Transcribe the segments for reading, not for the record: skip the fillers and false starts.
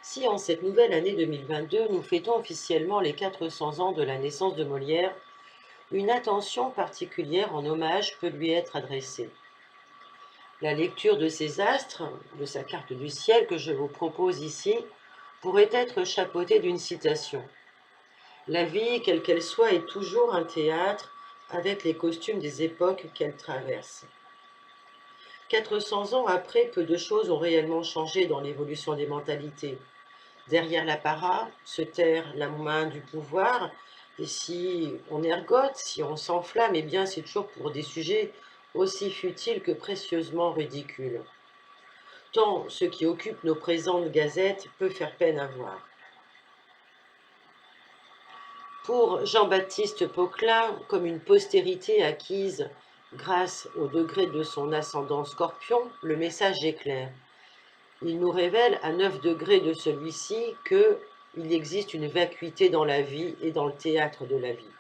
Si en cette nouvelle année 2022, nous fêtons officiellement les 400 ans de la naissance de Molière, une attention particulière en hommage peut lui être adressée. La lecture de ces astres, de sa carte du ciel que je vous propose ici, pourrait être chapeautée d'une citation. La vie, quelle qu'elle soit, est toujours un théâtre avec les costumes des époques qu'elle traverse. 400 ans après, peu de choses ont réellement changé dans l'évolution des mentalités. Derrière l'apparat se terre la main du pouvoir, et si on ergote, si on s'enflamme, eh bien c'est toujours pour des sujets aussi futiles que précieusement ridicules. Tant ce qui occupe nos présentes gazettes peut faire peine à voir. Pour Jean-Baptiste Poquelin, comme une postérité acquise grâce au degré de son ascendant Scorpion, le message est clair. Il nous révèle à 9 degrés de celui-ci qu'il existe une vacuité dans la vie et dans le théâtre de la vie.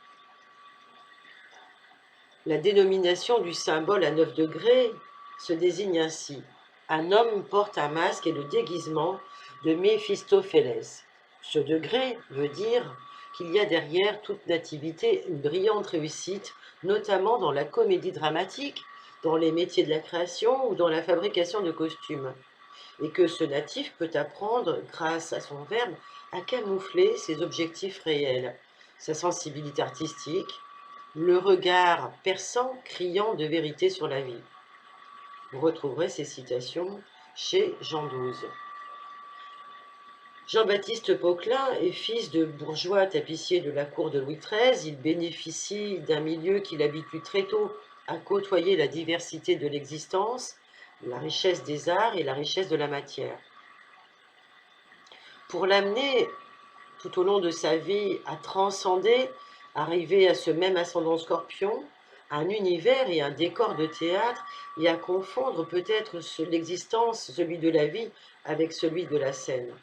La dénomination du symbole à 9 degrés se désigne ainsi. Un homme porte un masque et le déguisement de Méphistophélès. Ce degré veut dire qu'il y a derrière toute nativité une brillante réussite, notamment dans la comédie dramatique, dans les métiers de la création ou dans la fabrication de costumes. Et que ce natif peut apprendre, grâce à son verbe, à camoufler ses objectifs réels, sa sensibilité artistique, le regard perçant, criant de vérité sur la vie. Vous retrouverez ces citations chez Jean XII. Jean-Baptiste Poquelin est fils de bourgeois tapissier de la cour de Louis XIII. Il bénéficie d'un milieu qui l'habitue très tôt à côtoyer la diversité de l'existence, la richesse des arts et la richesse de la matière. Pour l'amener tout au long de sa vie à transcender, arriver à ce même ascendant Scorpion, un univers et un décor de théâtre, et à confondre peut-être l'existence, celui de la vie, avec celui de la scène.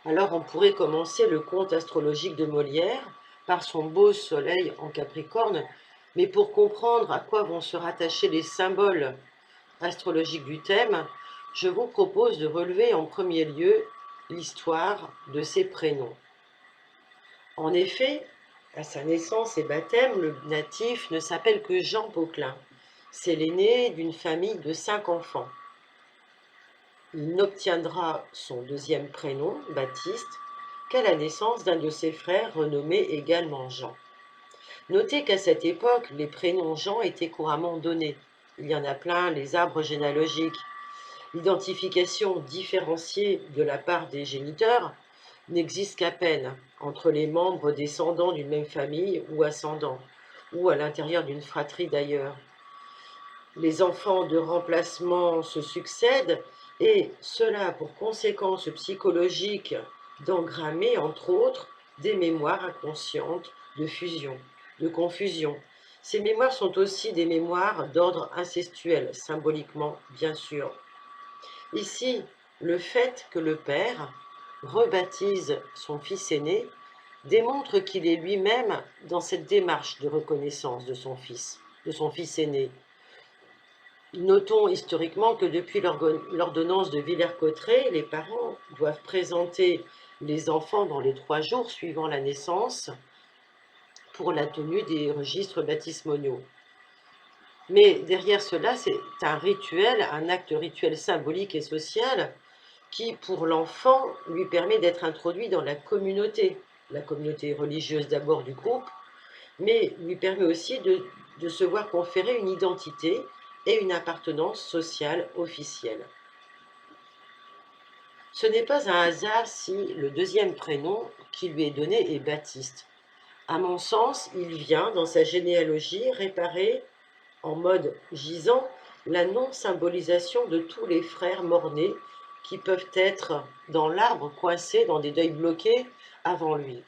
Alors on pourrait commencer le conte astrologique de Molière par son beau soleil en Capricorne, mais pour comprendre à quoi vont se rattacher les symboles astrologiques du thème, je vous propose de relever en premier lieu l'histoire de ses prénoms. En effet, à sa naissance et baptême, le natif ne s'appelle que Jean Poquelin. C'est l'aîné d'une famille de 5 enfants. Il n'obtiendra son deuxième prénom, Baptiste, qu'à la naissance d'un de ses frères renommé également Jean. Notez qu'à cette époque, les prénoms Jean étaient couramment donnés. Il y en a plein, les arbres généalogiques. L'identification différenciée de la part des géniteurs n'existe qu'à peine entre les membres descendants d'une même famille ou ascendants, ou à l'intérieur d'une fratrie d'ailleurs. Les enfants de remplacement se succèdent et cela a pour conséquence psychologique d'engrammer, entre autres, des mémoires inconscientes de fusion, de confusion. Ces mémoires sont aussi des mémoires d'ordre incestuel, symboliquement bien sûr. Ici, le fait que le père rebaptise son fils aîné démontre qu'il est lui-même dans cette démarche de reconnaissance de son fils aîné. Notons historiquement que depuis l'ordonnance de Villers-Cotterêts, les parents doivent présenter les enfants dans les 3 jours suivant la naissance pour la tenue des registres baptismaliaux. Mais derrière cela, c'est un rituel, un acte rituel symbolique et social qui, pour l'enfant, lui permet d'être introduit dans la communauté religieuse d'abord du groupe, mais lui permet aussi de se voir conférer une identité et une appartenance sociale officielle. Ce n'est pas un hasard si le deuxième prénom qui lui est donné est Baptiste. À mon sens, il vient, dans sa généalogie, réparer, en mode gisant, la non-symbolisation de tous les frères morts-nés qui peuvent être dans l'arbre coincés dans des deuils bloqués avant lui.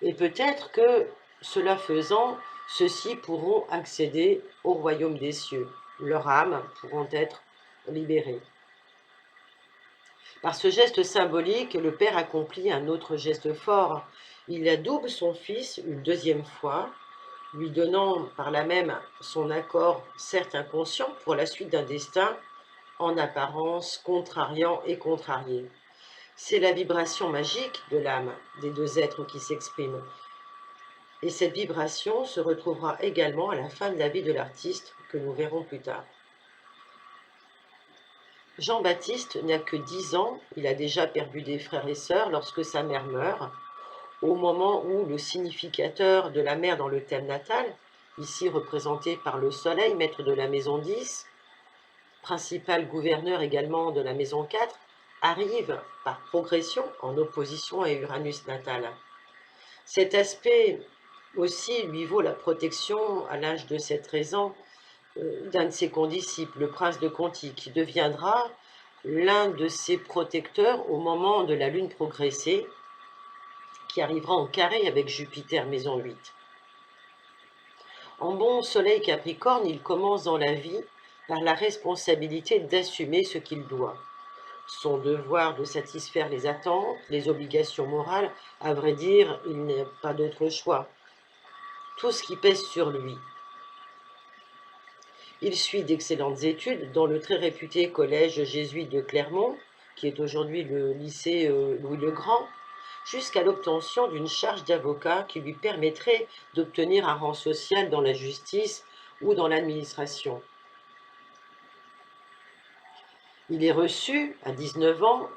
Et peut-être que, cela faisant, ceux-ci pourront accéder au royaume des cieux. Leurs âmes pourront être libérées. Par ce geste symbolique, le père accomplit un autre geste fort. Il adoube son fils une deuxième fois, lui donnant par là même son accord, certes inconscient, pour la suite d'un destin en apparence contrariant et contrarié. C'est la vibration magique de l'âme des deux êtres qui s'expriment. Et cette vibration se retrouvera également à la fin de la vie de l'artiste, que nous verrons plus tard. Jean-Baptiste n'a que 10 ans, il a déjà perdu des frères et sœurs lorsque sa mère meurt, au moment où le significateur de la mère dans le thème natal, ici représenté par le soleil, maître de la maison 10, principal gouverneur également de la maison 4, arrive par progression en opposition à Uranus natal. Cet aspect aussi lui vaut la protection à l'âge de 13 ans d'un de ses condisciples, le prince de Conti, qui deviendra l'un de ses protecteurs au moment de la lune progressée, qui arrivera en carré avec Jupiter, maison 8. En bon soleil Capricorne, il commence dans la vie par la responsabilité d'assumer ce qu'il doit. Son devoir de satisfaire les attentes, les obligations morales, à vrai dire, il n'y a pas d'autre choix. Tout ce qui pèse sur lui. Il suit d'excellentes études dans le très réputé collège jésuite de Clermont, qui est aujourd'hui le lycée Louis le Grand, jusqu'à l'obtention d'une charge d'avocat qui lui permettrait d'obtenir un rang social dans la justice ou dans l'administration. Il est reçu à 19 ans,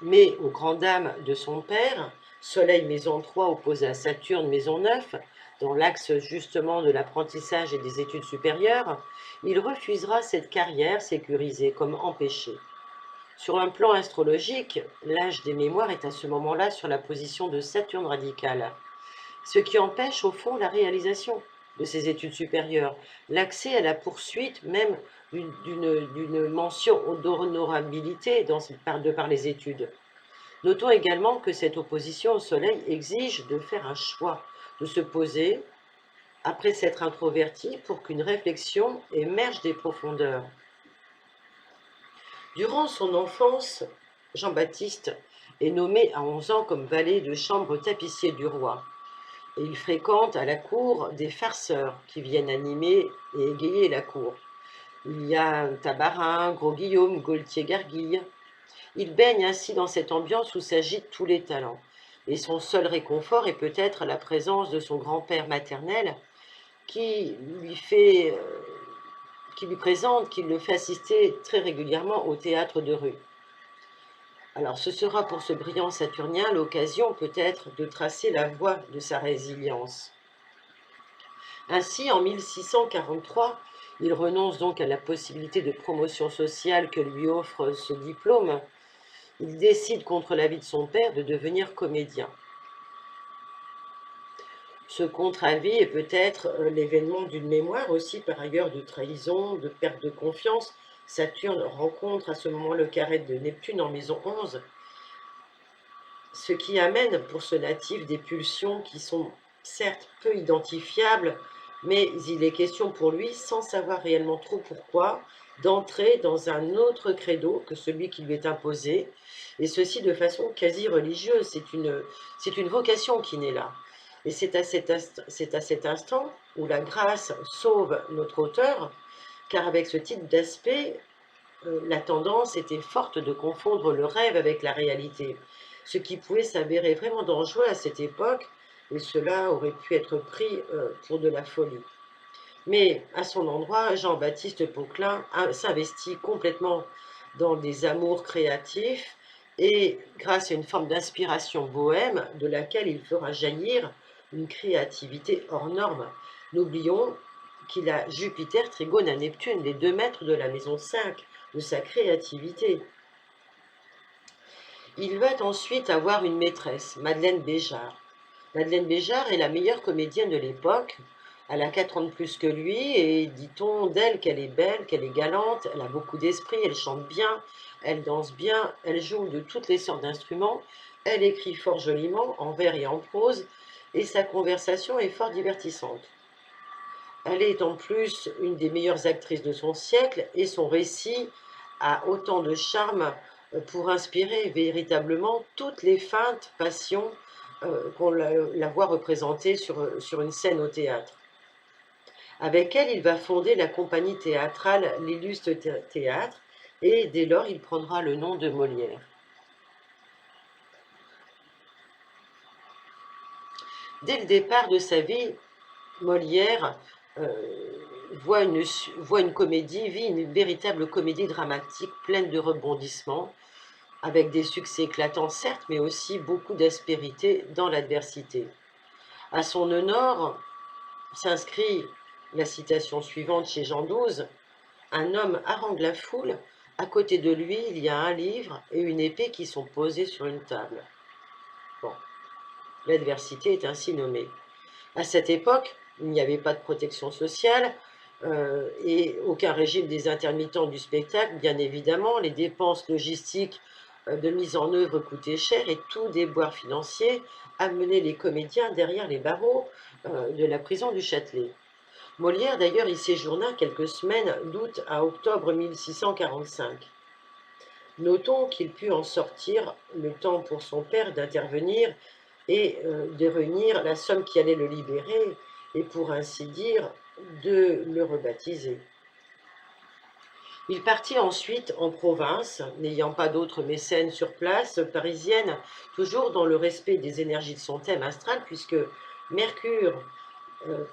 mais aux grandes dames de son père, Soleil maison 3 opposé à Saturne maison 9, dans l'axe justement de l'apprentissage et des études supérieures, il refusera cette carrière sécurisée comme empêchée. Sur un plan astrologique, l'âge des mémoires est à ce moment-là sur la position de Saturne radicale, ce qui empêche au fond la réalisation de ses études supérieures, l'accès à la poursuite même d'une mention d'honorabilité de par les études. Notons également que cette opposition au Soleil exige de faire un choix, de se poser après s'être introverti pour qu'une réflexion émerge des profondeurs. Durant son enfance, Jean-Baptiste est nommé à 11 ans comme valet de chambre tapissier du roi. Et il fréquente à la cour des farceurs qui viennent animer et égayer la cour. Il y a Tabarin, Gros Guillaume, Gaultier-Garguille. Il baigne ainsi dans cette ambiance où s'agitent tous les talents. Et son seul réconfort est peut-être la présence de son grand-père maternel qui lui présente, qui le fait assister très régulièrement au théâtre de rue. Alors ce sera pour ce brillant saturnien l'occasion peut-être de tracer la voie de sa résilience. Ainsi, en 1643, il renonce donc à la possibilité de promotion sociale que lui offre ce diplôme. Il décide, contre l'avis de son père, de devenir comédien. Ce contre-avis est peut-être l'événement d'une mémoire aussi, par ailleurs, de trahison, de perte de confiance. Saturne rencontre à ce moment le carré de Neptune en maison 11, ce qui amène pour ce natif des pulsions qui sont certes peu identifiables, mais il est question pour lui, sans savoir réellement trop pourquoi, d'entrer dans un autre credo que celui qui lui est imposé, et ceci de façon quasi religieuse. C'est une vocation qui naît là. Et c'est à cet instant où la grâce sauve notre auteur, car avec ce type d'aspect, la tendance était forte de confondre le rêve avec la réalité, ce qui pouvait s'avérer vraiment dangereux à cette époque, et cela aurait pu être pris pour de la folie. Mais à son endroit, Jean-Baptiste Poquelin s'investit complètement dans des amours créatifs et grâce à une forme d'inspiration bohème de laquelle il fera jaillir une créativité hors norme. N'oublions qu'il a Jupiter trigone à Neptune, les 2 maîtres de la maison 5, de sa créativité. Il va ensuite avoir une maîtresse, Madeleine Béjart. Madeleine Béjart est la meilleure comédienne de l'époque. Elle a 4 ans de plus que lui et dit-on d'elle qu'elle est belle, qu'elle est galante, elle a beaucoup d'esprit, elle chante bien, elle danse bien, elle joue de toutes les sortes d'instruments, elle écrit fort joliment, en vers et en prose, et sa conversation est fort divertissante. Elle est en plus une des meilleures actrices de son siècle et son récit a autant de charme pour inspirer véritablement toutes les feintes passions qu'on la voit représentée sur une scène au théâtre. Avec elle, il va fonder la compagnie théâtrale L'Illustre Théâtre et dès lors il prendra le nom de Molière. Dès le départ de sa vie, Molière voit une comédie, vit une véritable comédie dramatique pleine de rebondissements, avec des succès éclatants certes, mais aussi beaucoup d'aspérité dans l'adversité. À son honneur s'inscrit la citation suivante chez Jean XII: « Un homme harangue la foule, à côté de lui il y a un livre et une épée qui sont posés sur une table. » Bon, l'adversité est ainsi nommée. À cette époque, il n'y avait pas de protection sociale et aucun régime des intermittents du spectacle, bien évidemment. Les dépenses logistiques de mise en œuvre coûtaient cher et tout déboire financier amenait les comédiens derrière les barreaux de la prison du Châtelet. Molière, d'ailleurs, y séjourna quelques semaines d'août à octobre 1645. Notons qu'il put en sortir le temps pour son père d'intervenir et de réunir la somme qui allait le libérer et, pour ainsi dire, de le rebaptiser. Il partit ensuite en province, n'ayant pas d'autres mécènes sur place parisienne, toujours dans le respect des énergies de son thème astral, puisque Mercure,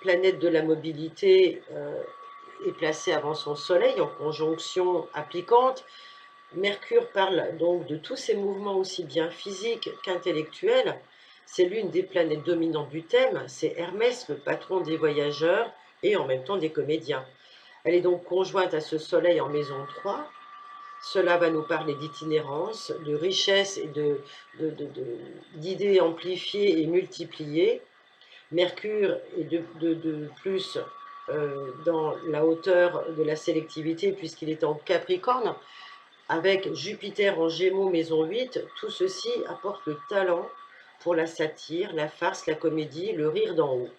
planète de la mobilité, est placé avant son soleil en conjonction appliquante. Mercure parle donc de tous ses mouvements aussi bien physiques qu'intellectuels. C'est l'une des planètes dominantes du thème, c'est Hermès, le patron des voyageurs et en même temps des comédiens. Elle est donc conjointe à ce soleil en maison 3. Cela va nous parler d'itinérance, de richesse et d'idées amplifiées et multipliées. Mercure est de plus dans la hauteur de la sélectivité puisqu'il est en Capricorne, avec Jupiter en Gémeaux, maison 8. Tout ceci apporte le talent pour la satire, la farce, la comédie, le rire d'en haut.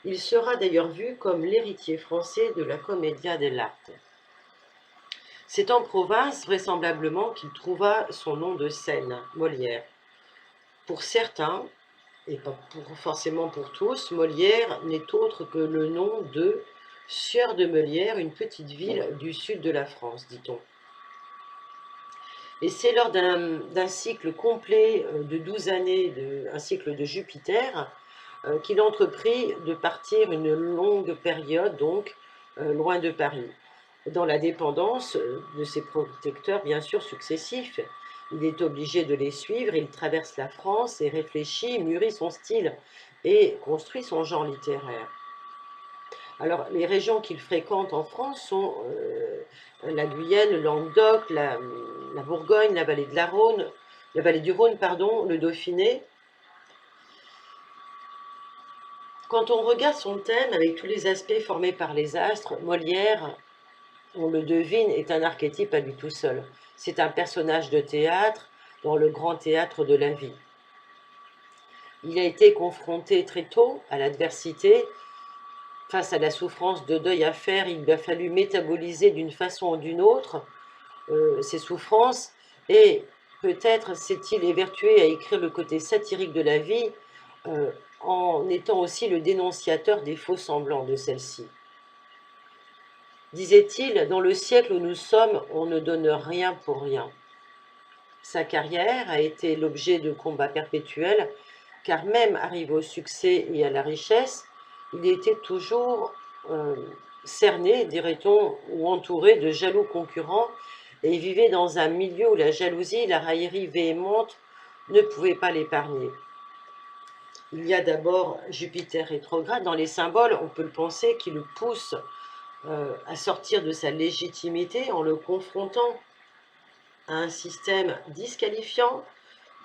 Il sera d'ailleurs vu comme l'héritier français de la commedia dell'arte. C'est en province, vraisemblablement, qu'il trouva son nom de scène, Molière. Pour certains, et pas forcément pour tous, Molière n'est autre que le nom de Sieur de Meulière, une petite ville du sud de la France, dit-on. Et c'est lors d'un cycle complet de 12 années, un cycle de Jupiter, qu'il entreprit de partir une longue période, donc, loin de Paris, dans la dépendance de ses protecteurs, bien sûr, successifs. Il est obligé de les suivre, il traverse la France et réfléchit, mûrit son style et construit son genre littéraire. Alors, les régions qu'il fréquente en France sont la Guyane, le Languedoc, la Bourgogne, la vallée du Rhône, pardon, le Dauphiné. Quand on regarde son thème avec tous les aspects formés par les astres, Molière, on le devine, est un archétype à lui tout seul. C'est un personnage de théâtre dans le grand théâtre de la vie. Il a été confronté très tôt à l'adversité. Face à la souffrance de deuil à faire, il lui a fallu métaboliser d'une façon ou d'une autre ses souffrances et peut-être s'est-il évertué à écrire le côté satirique de la vie en étant aussi le dénonciateur des faux semblants de celle-ci. Disait-il, dans le siècle où nous sommes, on ne donne rien pour rien. Sa carrière a été l'objet de combats perpétuels, car même arrivé au succès et à la richesse, il était toujours cerné, dirait-on, ou entouré de jaloux concurrents, et il vivait dans un milieu où la jalousie, la raillerie véhémente ne pouvaient pas l'épargner. Il y a d'abord Jupiter rétrograde dans les symboles, on peut le penser, qui le pousse à sortir de sa légitimité en le confrontant à un système disqualifiant,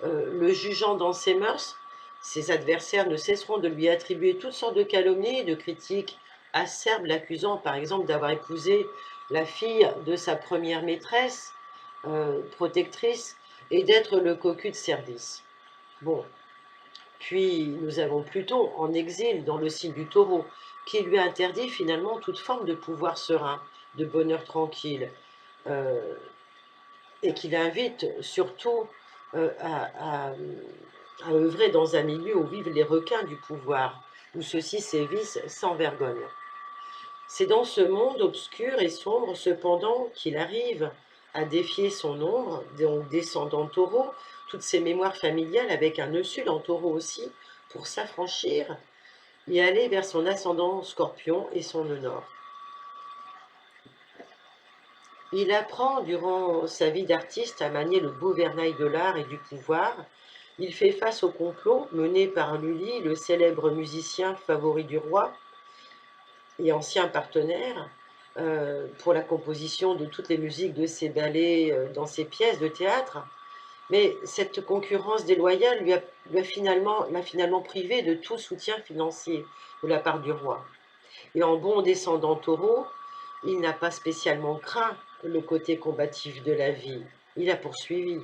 le jugeant dans ses mœurs. Ses adversaires ne cesseront de lui attribuer toutes sortes de calomnies et de critiques acerbes, l'accusant par exemple d'avoir épousé la fille de sa première maîtresse, protectrice, et d'être le cocu de service. Bon. Puis nous avons Pluton en exil dans le signe du Taureau, qui lui interdit finalement toute forme de pouvoir serein, de bonheur tranquille, et qui l'invite surtout à œuvrer dans un milieu où vivent les requins du pouvoir, où ceux-ci sévissent sans vergogne. C'est dans ce monde obscur et sombre, cependant, qu'il arrive à défier son ombre, donc descendant taureau, toutes ses mémoires familiales avec un nœud sud en taureau aussi, pour s'affranchir et aller vers son ascendant scorpion et son nœud nord. Il apprend durant sa vie d'artiste à manier le gouvernail de l'art et du pouvoir. Il fait face au complot mené par Lully, le célèbre musicien favori du roi et ancien partenaire, pour la composition de toutes les musiques de ses ballets dans ses pièces de théâtre. Mais cette concurrence déloyale l'a finalement privé de tout soutien financier de la part du roi. Et en bon descendant taureau, il n'a pas spécialement craint le côté combatif de la vie. Il a poursuivi.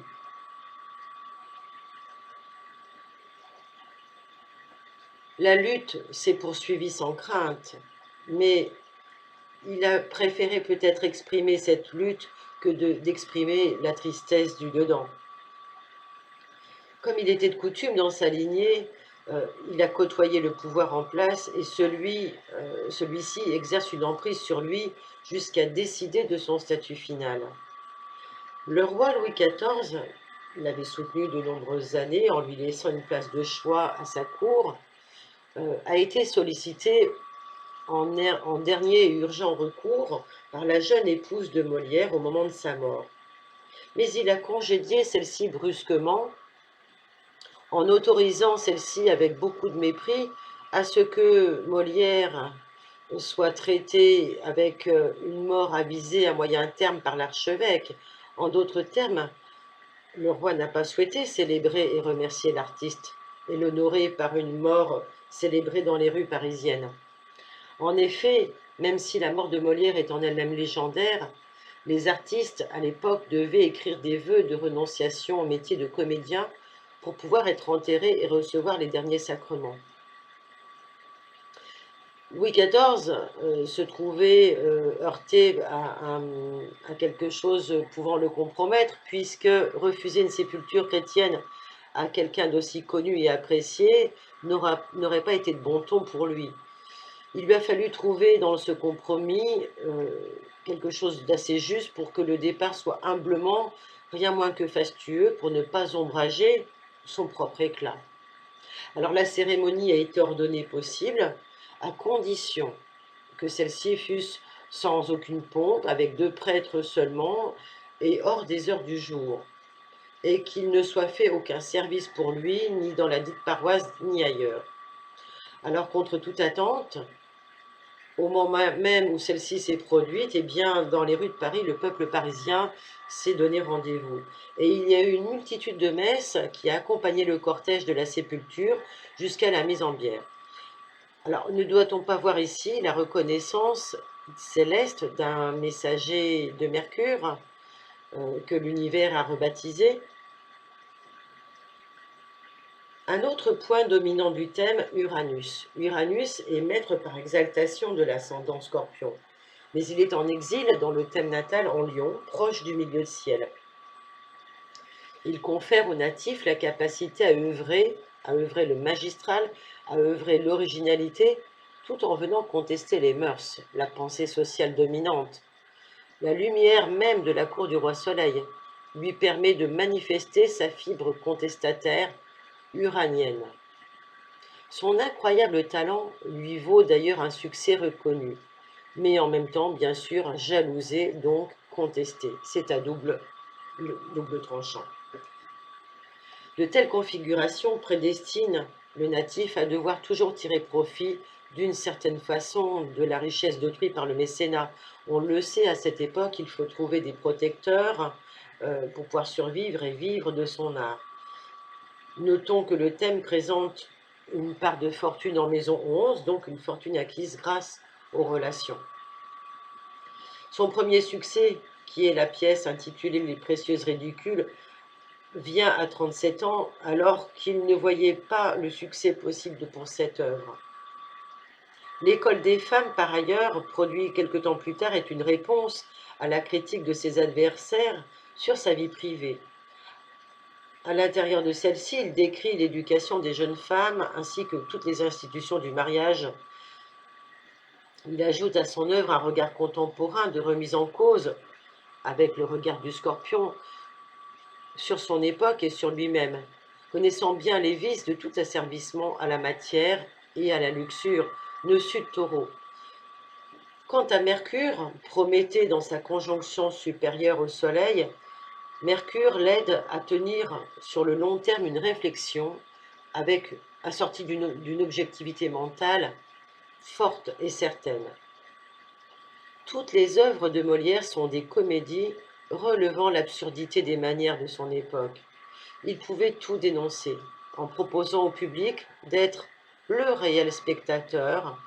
La lutte s'est poursuivie sans crainte, mais il a préféré peut-être exprimer cette lutte que d'exprimer la tristesse du dedans. Comme il était de coutume dans sa lignée, il a côtoyé le pouvoir en place et celui-ci exerce une emprise sur lui jusqu'à décider de son statut final. Le roi Louis XIV l'avait soutenu de nombreuses années en lui laissant une place de choix à sa cour, a été sollicité en dernier et urgent recours par la jeune épouse de Molière au moment de sa mort. Mais il a congédié celle-ci brusquement, en autorisant celle-ci avec beaucoup de mépris à ce que Molière soit traité avec une mort avisée à moyen terme par l'archevêque. En d'autres termes, le roi n'a pas souhaité célébrer et remercier l'artiste et l'honorer par une mort célébrée dans les rues parisiennes. En effet, même si la mort de Molière est en elle-même légendaire, les artistes à l'époque devaient écrire des vœux de renonciation au métier de comédien pour pouvoir être enterrés et recevoir les derniers sacrements. Louis XIV se trouvait heurté à quelque chose pouvant le compromettre, puisque refuser une sépulture chrétienne à quelqu'un d'aussi connu et apprécié n'aurait pas été de bon ton pour lui. Il lui a fallu trouver dans ce compromis quelque chose d'assez juste pour que le départ soit humblement, rien moins que fastueux, pour ne pas ombrager son propre éclat. Alors la cérémonie a été ordonnée possible, à condition que celle-ci fût sans aucune pompe, avec 2 prêtres seulement, et hors des heures du jour, et qu'il ne soit fait aucun service pour lui, ni dans la dite paroisse, ni ailleurs. Alors, contre toute attente, au moment même où celle-ci s'est produite, eh bien, dans les rues de Paris, le peuple parisien s'est donné rendez-vous. Et il y a eu une multitude de messes qui a accompagné le cortège de la sépulture jusqu'à la mise en bière. Alors, ne doit-on pas voir ici la reconnaissance céleste d'un messager de Mercure que l'univers a rebaptisé? Un autre point dominant du thème, Uranus. Uranus est maître par exaltation de l'ascendant Scorpion, mais il est en exil dans le thème natal en Lion, proche du milieu de ciel. Il confère aux natifs la capacité à œuvrer le magistral, à œuvrer l'originalité, tout en venant contester les mœurs, la pensée sociale dominante. La lumière même de la cour du roi Soleil lui permet de manifester sa fibre contestataire uranienne. Son incroyable talent lui vaut d'ailleurs un succès reconnu, mais en même temps, bien sûr, jalousé, donc contesté. C'est à double tranchant. De telles configurations prédestinent le natif à devoir toujours tirer profit d'une certaine façon de la richesse d'autrui par le mécénat. On le sait, à cette époque, il faut trouver des protecteurs pour pouvoir survivre et vivre de son art. Notons que le thème présente une part de fortune en maison 11, donc une fortune acquise grâce aux relations. Son premier succès, qui est la pièce intitulée Les Précieuses Ridicules, vient à 37 ans, alors qu'il ne voyait pas le succès possible pour cette œuvre. L'École des femmes, par ailleurs, produit quelque temps plus tard, est une réponse à la critique de ses adversaires sur sa vie privée. À l'intérieur de celle-ci, il décrit l'éducation des jeunes femmes ainsi que toutes les institutions du mariage. Il ajoute à son œuvre un regard contemporain de remise en cause avec le regard du Scorpion, sur son époque et sur lui-même, connaissant bien les vices de tout asservissement à la matière et à la luxure, nœud sud Taureau. Quant à Mercure, Prométhée dans sa conjonction supérieure au Soleil, Mercure l'aide à tenir sur le long terme une réflexion avec assortie d'une objectivité mentale forte et certaine. Toutes les œuvres de Molière sont des comédies relevant l'absurdité des manières de son époque. Il pouvait tout dénoncer, en proposant au public d'être le réel spectateur,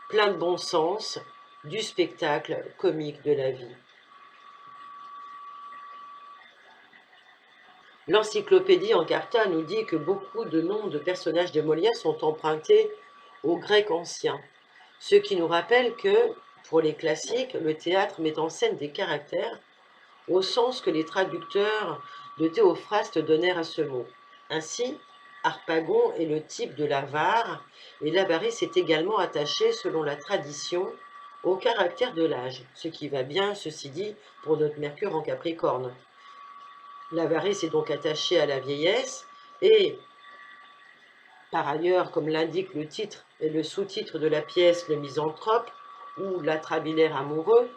plein de bon sens, du spectacle comique de la vie. L'encyclopédie Encarta nous dit que beaucoup de noms de personnages de Molière sont empruntés au grec ancien, ce qui nous rappelle que, pour les classiques, le théâtre met en scène des caractères au sens que les traducteurs de Théophraste donnèrent à ce mot. Ainsi, Harpagon est le type de l'avare, et l'avarice est également attachée, selon la tradition, au caractère de l'âge, ce qui va bien, ceci dit, pour notre Mercure en Capricorne. L'avarice est donc attachée à la vieillesse, et par ailleurs, comme l'indique le titre et le sous-titre de la pièce, le misanthrope, ou l'atrabilaire amoureux,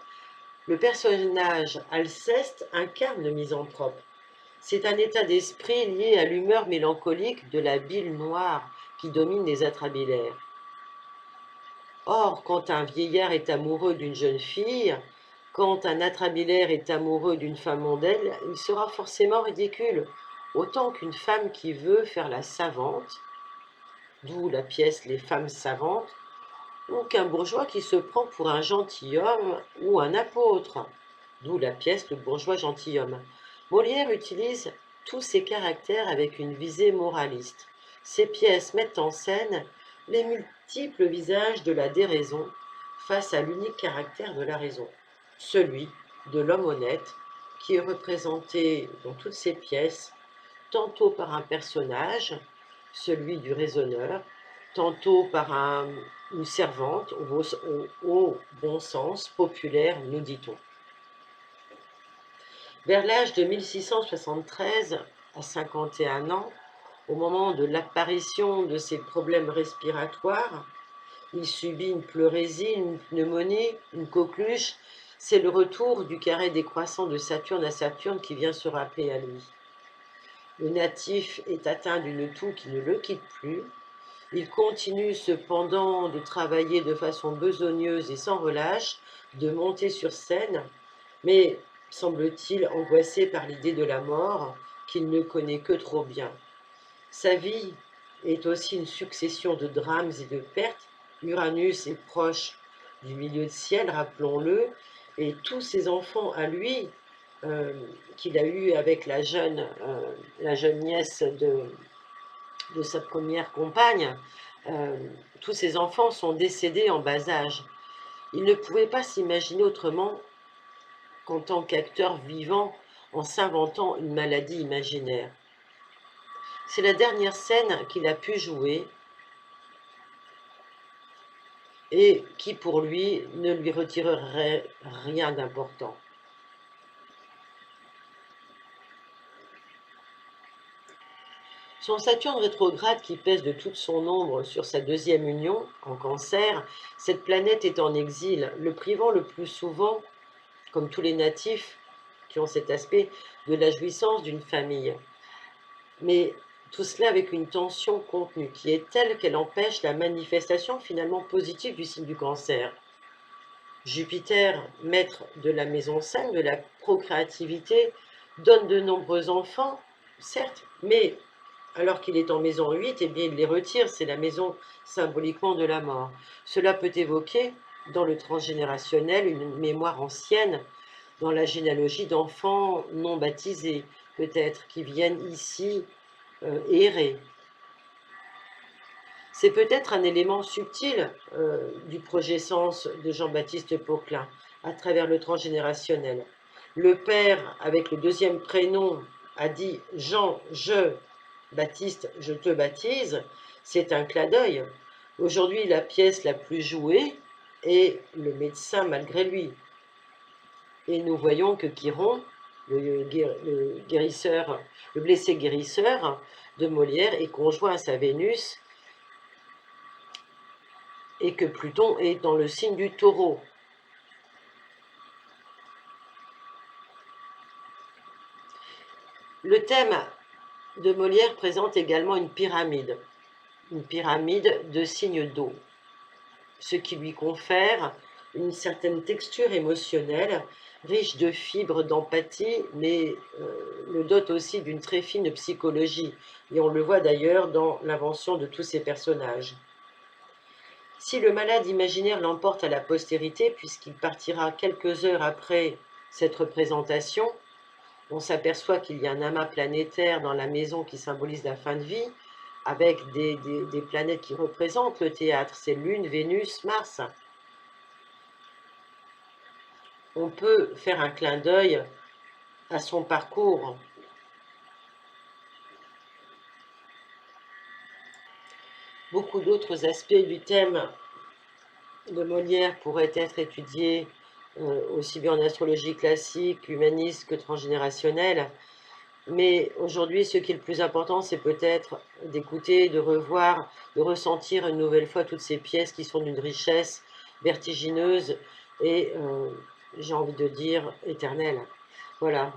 le personnage Alceste incarne le misanthrope. C'est un état d'esprit lié à l'humeur mélancolique de la bile noire qui domine les atrabilaires. Or, quand un vieillard est amoureux d'une jeune fille, quand un atrabilaire est amoureux d'une femme mondaine, il sera forcément ridicule, autant qu'une femme qui veut faire la savante, d'où la pièce Les femmes savantes, ou qu'un bourgeois qui se prend pour un gentilhomme ou un apôtre, d'où la pièce Le bourgeois gentilhomme. Molière utilise tous ces caractères avec une visée moraliste. Ces pièces mettent en scène les multiples visages de la déraison face à l'unique caractère de la raison, celui de l'homme honnête, qui est représenté dans toutes ces pièces, tantôt par un personnage, celui du raisonneur, tantôt par une servante au bon sens populaire, nous dit-on. Vers l'âge de 1673 à 51 ans, au moment de l'apparition de ses problèmes respiratoires, il subit une pleurésie, une pneumonie, une coqueluche. C'est le retour du carré décroissant de Saturne à Saturne qui vient se rappeler à lui. Le natif est atteint d'une toux qui ne le quitte plus. Il continue cependant de travailler de façon besogneuse et sans relâche, de monter sur scène, mais semble-t-il angoissé par l'idée de la mort qu'il ne connaît que trop bien. Sa vie est aussi une succession de drames et de pertes. Uranus est proche du milieu de ciel, rappelons-le, et tous ses enfants à lui, qu'il a eu avec la jeune nièce de sa première compagne, tous ses enfants sont décédés en bas âge. Il ne pouvait pas s'imaginer autrement qu'en tant qu'acteur vivant en s'inventant une maladie imaginaire. C'est la dernière scène qu'il a pu jouer et qui pour lui ne lui retirerait rien d'important. Son Saturne rétrograde qui pèse de toute son ombre sur sa deuxième union, en Cancer, cette planète est en exil, le privant le plus souvent, comme tous les natifs qui ont cet aspect, de la jouissance d'une famille. Mais tout cela avec une tension contenue qui est telle qu'elle empêche la manifestation finalement positive du signe du Cancer. Jupiter, maître de la maison 5, de la procréativité, donne de nombreux enfants, certes, mais alors qu'il est en maison 8, eh bien, il les retire, c'est la maison symboliquement de la mort. Cela peut évoquer, dans le transgénérationnel, une mémoire ancienne, dans la généalogie d'enfants non baptisés, peut-être, qui viennent ici errer. C'est peut-être un élément subtil du projet Sens de Jean-Baptiste Poquelin, à travers le transgénérationnel. Le père, avec le deuxième prénom, a dit « Jean, je, Baptiste, je te baptise », c'est un clin d'œil. Aujourd'hui, la pièce la plus jouée est le médecin malgré lui. Et nous voyons que Chiron, le guérisseur, le blessé guérisseur de Molière, est conjoint à sa Vénus, et que Pluton est dans le signe du Taureau. Le thème de Molière présente également une pyramide de signes d'eau, ce qui lui confère une certaine texture émotionnelle, riche de fibres d'empathie, mais le dote aussi d'une très fine psychologie, et on le voit d'ailleurs dans l'invention de tous ces personnages. Si le malade imaginaire l'emporte à la postérité, puisqu'il partira quelques heures après cette représentation, on s'aperçoit qu'il y a un amas planétaire dans la maison qui symbolise la fin de vie, avec des planètes qui représentent le théâtre, c'est Lune, Vénus, Mars. On peut faire un clin d'œil à son parcours. Beaucoup d'autres aspects du thème de Molière pourraient être étudiés aussi bien en astrologie classique, humaniste que transgénérationnelle. Mais aujourd'hui, ce qui est le plus important, c'est peut-être d'écouter, de revoir, de ressentir une nouvelle fois toutes ces pièces qui sont d'une richesse vertigineuse et, j'ai envie de dire, éternelle. Voilà.